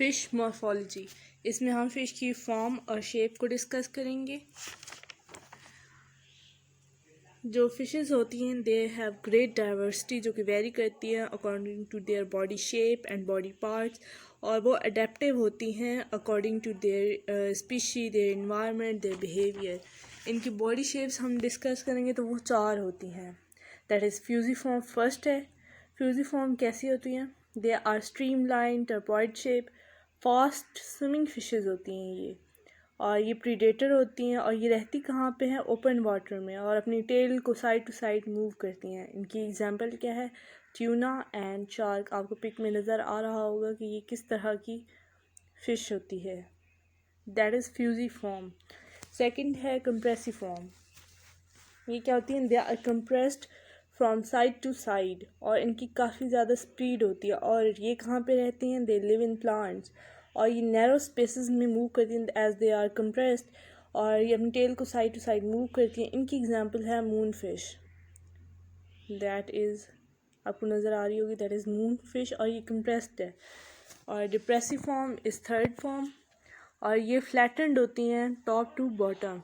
Fish morphology, इसमें हम fish की फॉर्म और शेप को डिस्कस करेंगे। जो फ़िशेस होती हैं दे हैव ग्रेट डाइवर्सिटी, जो कि वेरी करती है according to their body shape and body parts, और वो अडेप्टिव होती हैं according to their species, their environment, their behaviour. इनकी बॉडी शेप्स हम डिस्कस करेंगे तो वो 4 होती हैं। दैट इज़ फ्यूजिफॉर्म फर्स्ट है। फ्यूजिफॉर्म कैसी होती हैं? They are streamline torpedo shape, fast swimming fishes होती हैं ये, और ये प्रीडेटर होती हैं और ये रहती कहाँ पे हैं? ओपन वाटर में, और अपनी टेल को साइड टू साइड मूव करती हैं। इनकी एग्जांपल क्या है? Tuna and shark. आपको पिक में नज़र आ रहा होगा कि ये किस तरह की फ़िश होती है। That is fusiform. सेकंड है कंप्रेसिफॉर्म। ये क्या होती हैं? They are compressed from side to side, और इनकी काफ़ी ज़्यादा स्पीड होती है। और ये कहाँ पे रहती हैं? दे लिव इन प्लांट्स, और ये नैरो स्पेसेस में मूव करती हैं एज दे आर कंप्रेस्ड, और ये अपनी टेल को साइड टू साइड मूव करती हैं। इनकी एग्जांपल है मून फिश। दैट इज़, आपको नज़र आ रही होगी, दैट इज़ मून फिश, और ये कंप्रेस्ड है। और डिप्रेसिफॉर्म इज़ थर्ड फॉर्म, और ये फ्लैटेंड होती हैं टॉप टू बॉटम।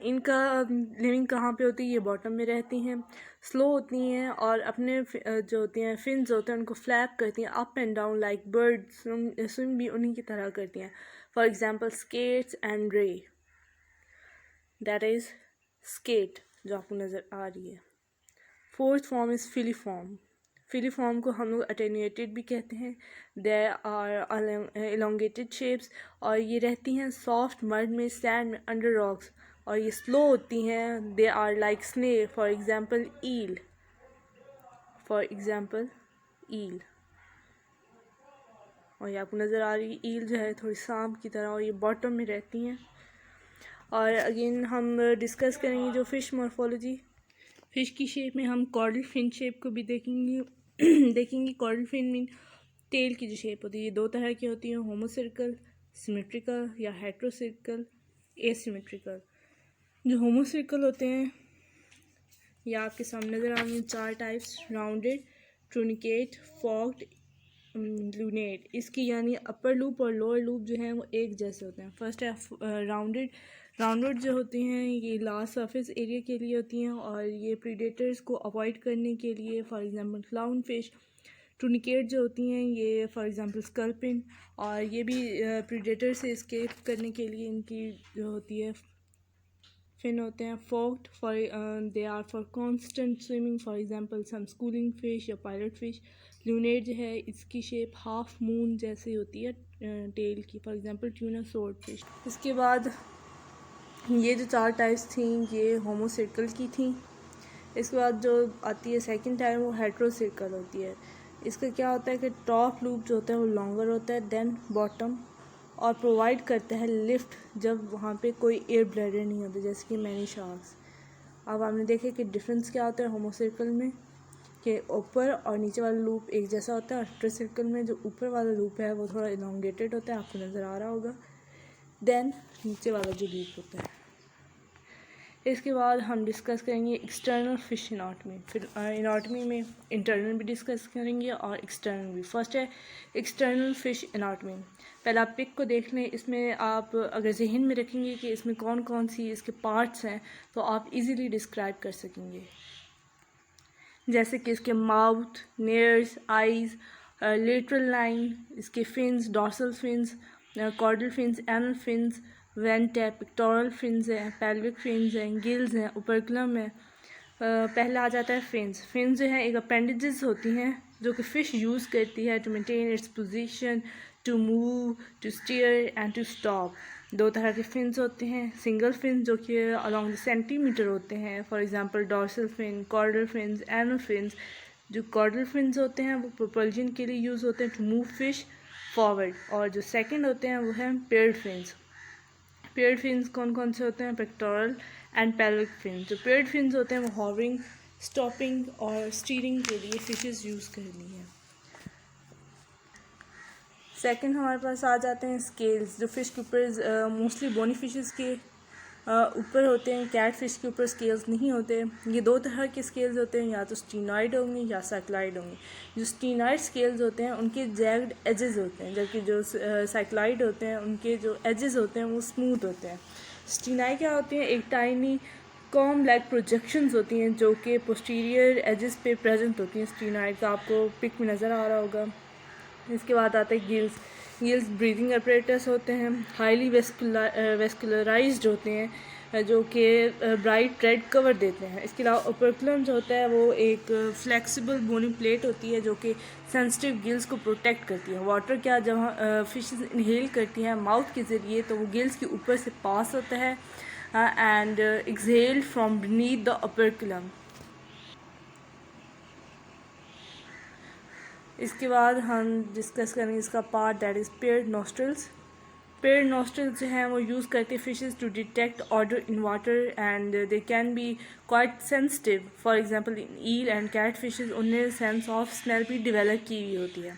इनका लिविंग कहाँ पे होती है? ये बॉटम में रहती हैं, स्लो होती हैं, और अपने जो होती हैं फिन्स होते हैं उनको फ्लैप करती हैं up and down like bird. Swim भी उन्हीं की तरह करती हैं। फॉर एग्जांपल स्केट्स एंड रे। दैट इज़ स्केट जो आपको नज़र आ रही है। Fourth form is filiform. Filiform को हम लोग अटेन्यूएटेड भी कहते हैं। दे आर एलोंगेटेड शेप्स, और ये रहती हैं सॉफ्ट मड में, सैंड में, अंडर रॉक्स, और ये स्लो होती हैं। They are like snake, for example eel. Eel, और ये आपको नज़र आ रही है ईल जो है थोड़ी सांप की तरह, और ये बॉटम में रहती हैं। और अगेन हम डिस्कस करेंगे जो फ़िश मॉर्फोलॉजी। फ़िश की शेप में हम कॉर्डल फिन शेप को भी देखेंगे। कॉर्डल फिन मीन टेल की जो शेप होती है, ये 2 तरह की होती है, होमोसर्कल, सिमेट्रिकल, या हेट्रोसर्कल, एसिमेट्रिकल। जो होमोसर्कल होते हैं ये आपके सामने नज़र आ रही हैं 4 टाइप्स: राउंडेड, ट्रूनिकेट, फॉक्ड, लूनेट। इसकी यानी अपर लूप और लोअर लूप जो हैं वो एक जैसे होते हैं। फर्स्ट है राउंडेड। राउंडेड जो होती हैं ये लार्ज सरफेस एरिया के लिए होती हैं, और ये प्रीडेटर्स को अवॉइड करने के लिए, फॉर एग्जांपल क्लाउन फिश। ट्रूनिकेट जो होती हैं ये फॉर एग्जांपल स्कल्पिन, और ये भी प्रीडेटर से एस्केप करने के लिए इनकी जो होती है फिन होते हैं। Forked for they are for constant swimming, for example some schooling fish या पायलट फिश। लूनेट जो है इसकी शेप हाफ मून जैसी होती है टेल की, for example tuna sword fish. इसके बाद ये जो 4 टाइप्स थी ये होमोसर्कल की थी। इसके बाद जो आती है सेकंड टाइप वो हेट्रोसर्कल होती है। इसका क्या होता है कि टॉप लूप जो होता है वो लॉन्गर होता है देन बॉटम, और प्रोवाइड करता है लिफ्ट जब वहाँ पे कोई एयर ब्लैडर नहीं होता, जैसे कि मैनी शार्क्स। अब आपने देखे कि डिफरेंस क्या होता है होमोसर्कल में, कि ऊपर और नीचे वाला लूप एक जैसा होता है, और हेट्रोसर्कल में जो ऊपर वाला लूप है वो थोड़ा इलोंगेटेड होता है, आपको नज़र आ रहा होगा, देन नीचे वाला जो लूप होता है। इसके बाद हम डिस्कस करेंगे एक्सटर्नल फिश एनाटमी। फिर एनाटमी में इंटरनल भी डिस्कस करेंगे और एक्सटर्नल भी। फर्स्ट है एक्सटर्नल फिश एनाटमी। पहले आप पिक को देख लें, इसमें आप अगर जहन में रखेंगे कि इसमें कौन कौन सी इसके पार्ट्स हैं तो आप इजीली डिस्क्राइब कर सकेंगे। जैसे कि इसके mouth, nares, eyes, lateral line, इसके fins, dorsal fins, caudal fins, anal fins, vent है, पिक्टोरल फिन्स हैं, पेल्विक फिन्स हैं, गिल्स हैं, उपर्कुलम है। पहला आ जाता है फिन्स। फिन्स जो है एक अपेंडेजेस होती हैं जो कि फ़िश यूज़ करती है to maintain its position, to move, to steer and to stop. 2 तरह के फिन्स होते हैं। सिंगल फिन जो कि अलॉन्ग द सेंटीमीटर होते हैं, for example dorsal fin, caudal fins, anal fins. जो कॉर्डल फिन्स होते हैं वो प्रोपल्जन के लिए यूज़ होते हैं टू मूव फिश फॉरवर्ड, और जो सेकंड होते हैं वो हैं पेयर्ड फिन्स। पेयर्ड फिन्स कौन कौन से होते हैं? Pectoral and pelvic fins. जो पेयर्ड फिन्स होते हैं वो हॉवरिंग, स्टॉपिंग और स्टीयरिंग के लिए फिशेस यूज़ करनी है। सेकंड हमारे पास आ जाते हैं स्केल्स। जो फ़िश के ऊपर मोस्टली बोनी फिशेस के ऊपर होते हैं। कैट फिश के ऊपर स्केल्स नहीं होते। ये दो तरह के स्केल्स होते हैं, या तो स्टीनॉइड होंगे या साइक्लॉइड होंगे। जो स्टीनॉइड स्केल्स होते हैं उनके जैग्ड एजेस होते हैं, जबकि जो साइक्लॉइड होते हैं उनके जो एजेस होते हैं वो स्मूथ होते हैं। स्टीनॉइड क्या होती हैं? एक टाइनी कॉम लाइक प्रोजेक्शंस होती हैं जो कि पोस्टीरियर एजेस पे प्रेजेंट होती हैं। स्टीनॉइड का आपको पिक में नज़र आ रहा होगा। इसके बाद आते हैं गिल्स। गिल्स ब्रीदिंग अपरेटस होते हैं, हाईली वेस्कुलराइज्ड होते हैं, जो कि ब्राइट रेड कवर देते हैं। इसके अलावा ओपर्कुलम जो होता है वो एक फ्लेक्सिबल बोनी प्लेट होती है जो कि सेंसिटिव गिल्स को प्रोटेक्ट करती है। वाटर क्या जब फिश इनहेल करती हैं माउथ के ज़रिए तो वो गिल्स के ऊपर से पास होता है and exhale from beneath the operculum. इसके बाद हम डिस्कस करेंगे इसका part that is paired nostrils. Paired nostrils जो हैं वो यूज़ करते हैं fishes to detect odour in water and they can be quite sensitive. For example in eel and cat fishes उन्हें सेंस ऑफ स्मेल भी develop की हुई होती है।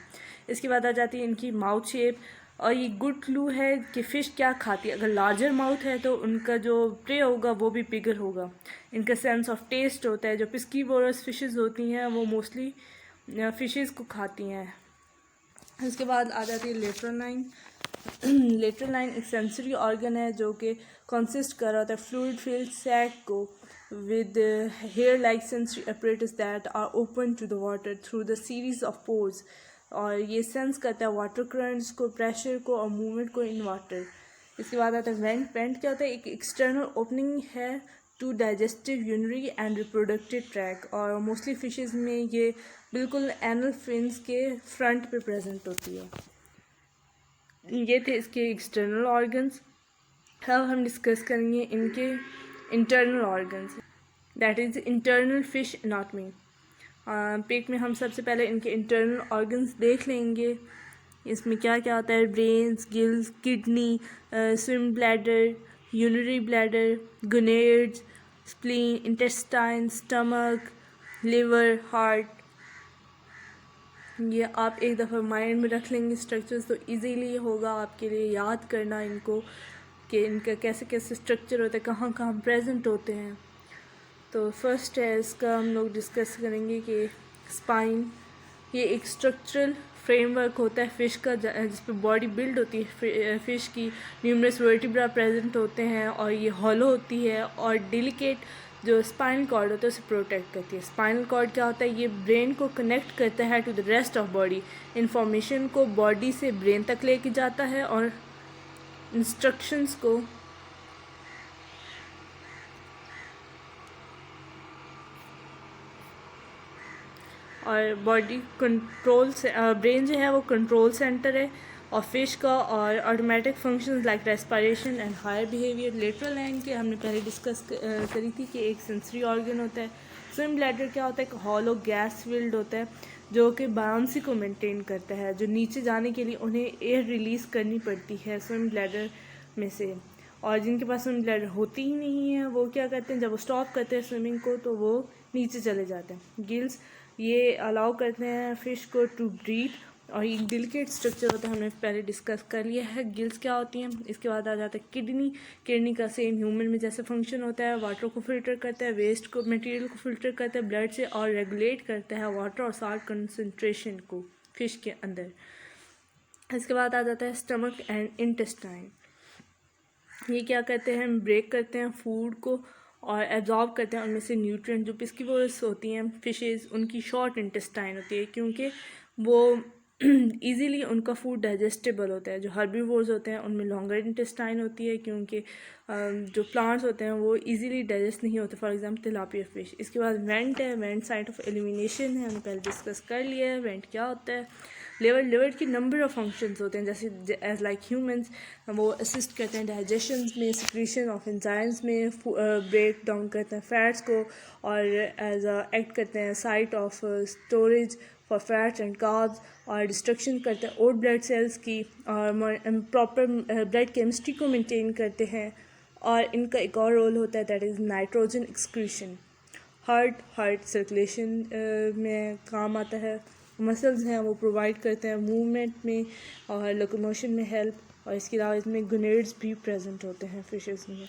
इसके बाद आ जाती है इनकी माउथ शेप, और ये गुड क्लू है कि फ़िश क्या खाती है। अगर लार्जर माउथ है तो उनका जो प्रे होगा वो भी बिगर होगा। इनका सेंस ऑफ टेस्ट होता है। जो पिस्कीवोरस फिशेस होती हैं वो मोस्टली फिशेस को खाती हैं। इसके बाद आ जाती है लेटरल लाइन। लेटरल लाइन एक सेंसरी ऑर्गन है जो कि कंसिस्ट कर रहा होता है फ्लूइड फिल्ड सैक को with hair like sensory apparatus that are open to the water through the series of pores, और ये सेंस करता है वाटर करंट्स को, प्रेशर को और मूवमेंट को इन वाटर। इसके बाद आता है वेंट। वेंट क्या होता है? एक एक्सटर्नल ओपनिंग है to digestive, urinary and reproductive tract, और मोस्टली फिशेस में ये बिल्कुल एनल फिन्स के फ्रंट पे प्रेजेंट होती है। ये थे इसके एक्सटर्नल ऑर्गन्स। अब हम डिस्कस करेंगे इनके internal organs, that is internal fish anatomy. पेट में हम सबसे पहले इनके इंटरनल ऑर्गन्स देख लेंगे। इसमें क्या क्या होता है? Brains, gills, kidney, swim bladder, urinary bladder, gonads, spleen, intestine, stomach, liver, heart. ये आप एक दफ़ा माइंड में रख लेंगे स्ट्रक्चर्स तो इजीली होगा आपके लिए याद करना इनको कि इनका कैसे कैसे स्ट्रक्चर होता है, कहाँ कहाँ प्रेजेंट होते हैं। तो फर्स्ट है इसका हम लोग डिस्कस करेंगे कि स्पाइन। ये एक स्ट्रक्चरल फ्रेमवर्क होता है फ़िश का जिस पे बॉडी बिल्ड होती है फ़िश की। न्यूमरस वर्टिब्रा प्रेजेंट होते हैं और ये हॉलो होती है, और डेलिकेट जो स्पाइनल कॉर्ड होता है उसे प्रोटेक्ट करती है। स्पाइनल कॉर्ड क्या होता है? ये ब्रेन को कनेक्ट करता है to the rest of body. Information को बॉडी से ब्रेन तक लेके जाता है और इंस्ट्रक्शंस को और बॉडी कंट्रोल से ब्रेन जो है वो कंट्रोल सेंटर है और फिश का, और automatic functions like respiration and higher behaviour. Lateral line के हमने पहले डिस्कस करी थी कि एक सेंसरी ऑर्गन होता है। स्विम ब्लैडर क्या होता है? एक हॉलो गैस फिल्ड होता है जो कि बाउंसी को मेंटेन करता है। जो नीचे जाने के लिए उन्हें एयर रिलीज़ करनी पड़ती है स्विम ब्लैडर में से, और जिनके पास स्विम ब्लैडर होती ही नहीं है वो क्या करते हैं? जब वो स्टॉप करते हैं स्विमिंग को तो वो नीचे चले जाते हैं। गिल्स ये अलाउ करते हैं फ़िश को टू ब्रीथ, और एक डेलिकेट स्ट्रक्चर होता है, हमने पहले डिस्कस कर लिया है गिल्स क्या होती हैं। इसके बाद आ जाता है किडनी। किडनी का सेम ह्यूमन में जैसे फंक्शन होता है, वाटर को फिल्टर करता है, वेस्ट को मटेरियल को फिल्टर करता है ब्लड से, और रेगुलेट करता है वाटर और साल्ट कंसनट्रेशन को फिश के अंदर। इसके बाद आ जाता है स्टमक एंड इंटेस्टाइन। ये क्या करते हैं? ब्रेक करते हैं फूड को और एब्जॉर्ब करते हैं उनमें से न्यूट्रिएंट। जो पिस्कीवोरस होती हैं फिशेस उनकी शॉर्ट इंटेस्टाइन होती है क्योंकि वो इजीली उनका फूड डाइजेस्टेबल होता है। जो हर्बीवोर्स होते हैं उनमें लॉन्गर इंटेस्टाइन होती है क्योंकि जो प्लांट्स होते हैं वो इजीली डाइजेस्ट नहीं होते, फॉर एग्जांपल तिलापिया फिश। इसके बाद वेंट है। वेंट साइट ऑफ एलिमिनेशन है, हमने पहले डिस्कस कर लिया है वेंट क्या होता है। लिवर की नंबर ऑफ फंक्शंस होते हैं, जैसे एज लाइक ह्यूमंस वो असिस्ट करते हैं डाइजेशन में, सिक्रीशन ऑफ एंजाइम्स में, ब्रेक डाउन करते हैं फैट्स को, और एज एक्ट करते हैं site of storage for fats and carbs, और डिस्ट्रक्शन करते हैं ओट ब्लड सेल्स की, और प्रॉपर ब्लड केमिस्ट्री को मेंटेन करते हैं। और इनका एक और रोल होता है that is nitrogen excretion. Heart circulation में काम आता है। मसल्स हैं वो प्रोवाइड करते हैं मूवमेंट में और लोकोमोशन में हेल्प, और इसके अलावा इसमें गोनेड्स भी प्रेजेंट होते हैं फिशेस में।